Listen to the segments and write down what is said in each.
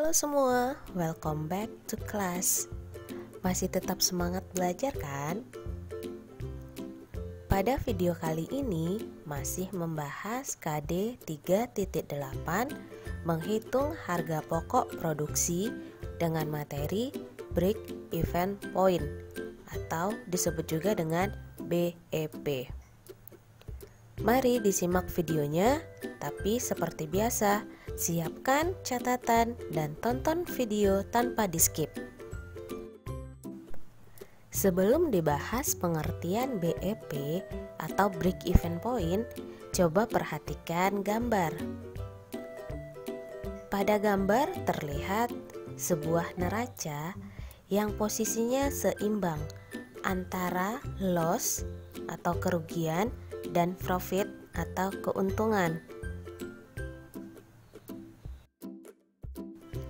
Halo semua, welcome back to class. Masih tetap semangat belajar kan? Pada video kali ini masih membahas KD 3.8 menghitung harga pokok produksi dengan materi Break Even Point atau disebut juga dengan BEP. Mari disimak videonya, tapi seperti biasa siapkan catatan dan tonton video tanpa di-skip. Sebelum dibahas pengertian BEP atau Break Even Point, coba perhatikan gambar. Pada gambar terlihat sebuah neraca yang posisinya seimbang antara loss atau kerugian dan profit atau keuntungan.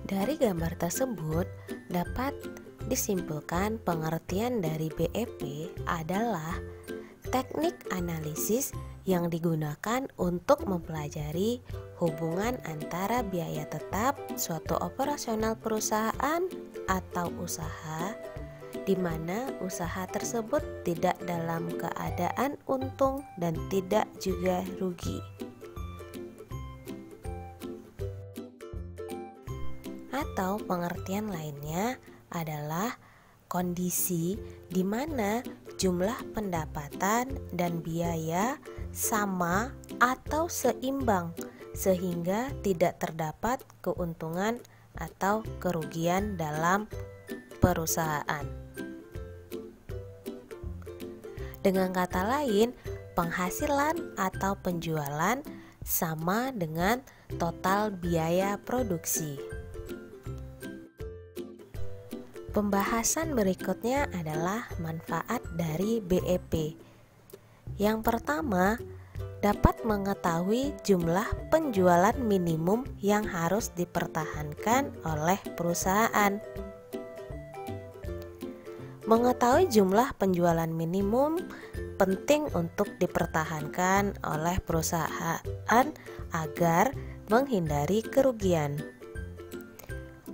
Dari gambar tersebut dapat disimpulkan pengertian dari BEP adalah teknik analisis yang digunakan untuk mempelajari hubungan antara biaya tetap suatu operasional perusahaan atau usaha di mana usaha tersebut tidak dalam keadaan untung dan tidak juga rugi. Atau pengertian lainnya adalah kondisi di mana jumlah pendapatan dan biaya sama atau seimbang sehingga tidak terdapat keuntungan atau kerugian dalam perusahaan. Dengan kata lain, penghasilan atau penjualan sama dengan total biaya produksi. Pembahasan berikutnya adalah manfaat dari BEP. Yang pertama, dapat mengetahui jumlah penjualan minimum yang harus dipertahankan oleh perusahaan. Mengetahui jumlah penjualan minimum penting untuk dipertahankan oleh perusahaan agar menghindari kerugian.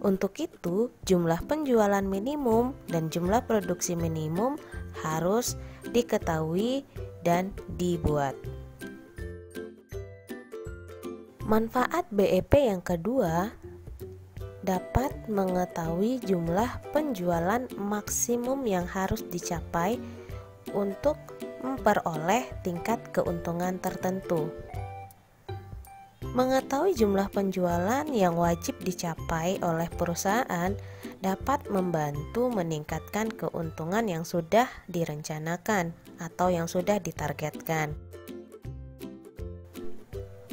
Untuk itu, jumlah penjualan minimum dan jumlah produksi minimum harus diketahui dan dibuat. Manfaat BEP yang kedua, dapat mengetahui jumlah penjualan maksimum yang harus dicapai untuk memperoleh tingkat keuntungan tertentu. Mengetahui jumlah penjualan yang wajib dicapai oleh perusahaan dapat membantu meningkatkan keuntungan yang sudah direncanakan atau yang sudah ditargetkan.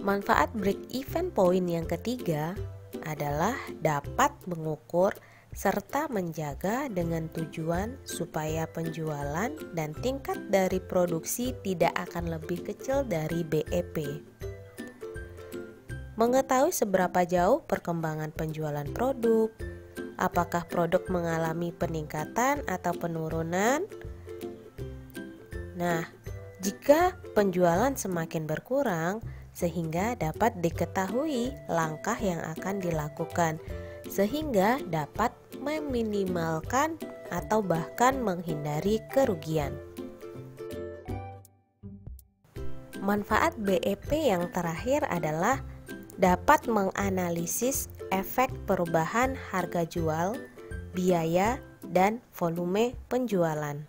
Manfaat break even point yang ketiga adalah dapat mengukur serta menjaga dengan tujuan supaya penjualan dan tingkat dari produksi tidak akan lebih kecil dari BEP. Mengetahui seberapa jauh perkembangan penjualan produk, apakah produk mengalami peningkatan atau penurunan. Nah, jika penjualan semakin berkurang, sehingga dapat diketahui langkah yang akan dilakukan, sehingga dapat meminimalkan atau bahkan menghindari kerugian. Manfaat BEP yang terakhir adalah dapat menganalisis efek perubahan harga jual, biaya, dan volume penjualan.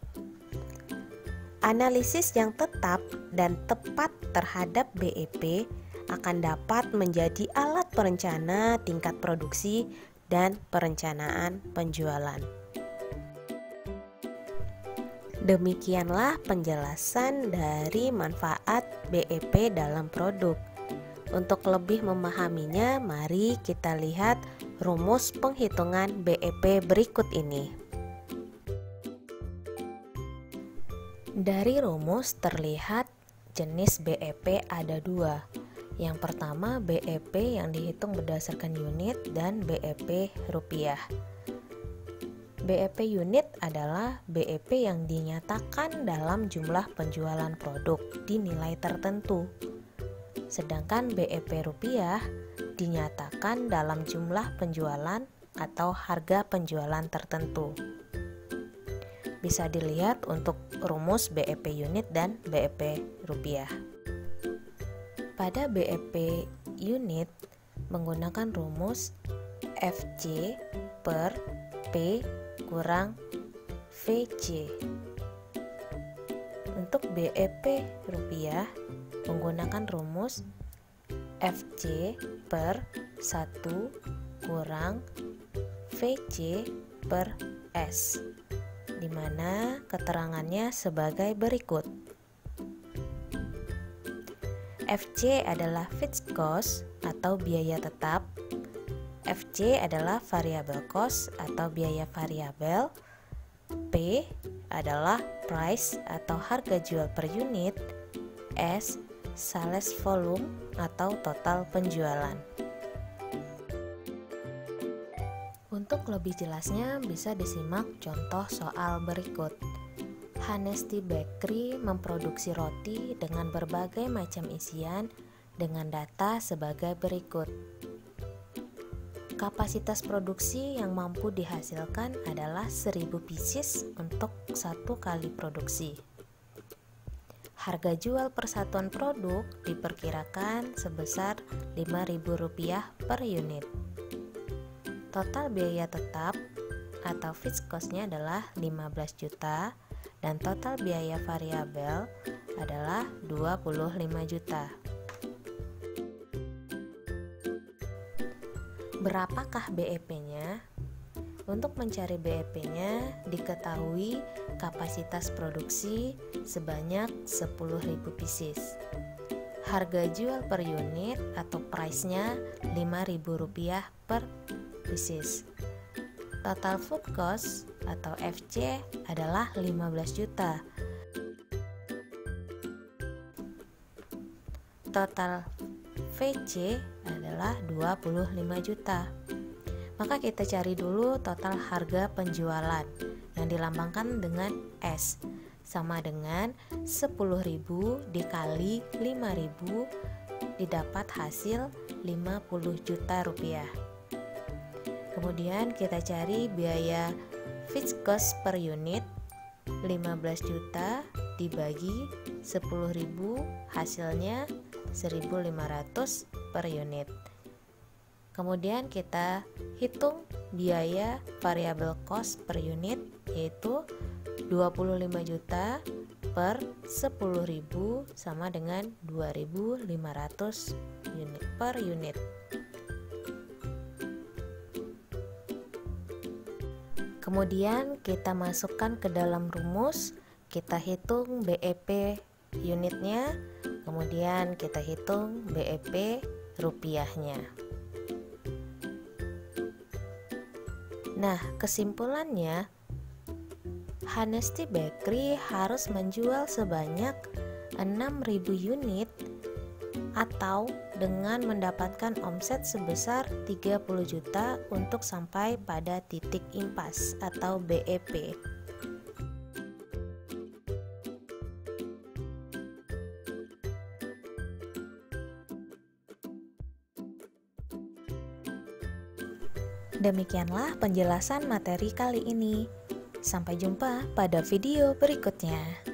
Analisis yang tetap dan tepat terhadap BEP akan dapat menjadi alat perencana tingkat produksi dan perencanaan penjualan. Demikianlah penjelasan dari manfaat BEP dalam produk. Untuk lebih memahaminya, mari kita lihat rumus penghitungan BEP berikut ini. Dari rumus terlihat jenis BEP ada dua. Yang pertama BEP yang dihitung berdasarkan unit dan BEP rupiah. BEP unit adalah BEP yang dinyatakan dalam jumlah penjualan produk di nilai tertentu. Sedangkan BEP rupiah dinyatakan dalam jumlah penjualan atau harga penjualan tertentu. Bisa dilihat untuk rumus BEP unit dan BEP rupiah. Pada BEP unit menggunakan rumus FC per P kurang VC. Untuk BEP rupiah menggunakan rumus FC per 1 kurang VC per S, di mana keterangannya sebagai berikut. FC adalah fixed cost atau biaya tetap, FC adalah variable cost atau biaya variabel, P adalah price atau harga jual per unit, S sales volume atau total penjualan. Untuk lebih jelasnya bisa disimak contoh soal berikut. Hanesti Bakery memproduksi roti dengan berbagai macam isian dengan data sebagai berikut. Kapasitas produksi yang mampu dihasilkan adalah 1000 pieces untuk 1 kali produksi. Harga jual persatuan produk diperkirakan sebesar Rp5.000 per unit. Total biaya tetap atau fixed cost-nya adalah 15 juta dan total biaya variabel adalah 25 juta. Berapakah BEP-nya? Untuk mencari BEP-nya diketahui kapasitas produksi sebanyak 10.000 pieces. Harga jual per unit atau price-nya Rp5.000 per pieces. Total food cost atau FC adalah 15 juta. Total VC adalah 25 juta. Maka kita cari dulu total harga penjualan yang dilambangkan dengan S, sama dengan 10.000 dikali 5.000 didapat hasil 50 juta rupiah. Kemudian kita cari biaya fixed cost per unit, 15 juta dibagi 10.000 hasilnya 1.500 per unit. Kemudian kita hitung biaya variable cost per unit, yaitu 25 juta per 10.000 sama dengan 2.500 unit per unit. Kemudian kita masukkan ke dalam rumus, kita hitung BEP unitnya, kemudian kita hitung BEP rupiahnya. Nah, kesimpulannya, Hanesti Bakery harus menjual sebanyak 6.000 unit atau dengan mendapatkan omset sebesar 30 juta untuk sampai pada titik impas atau BEP. Demikianlah penjelasan materi kali ini. Sampai jumpa pada video berikutnya.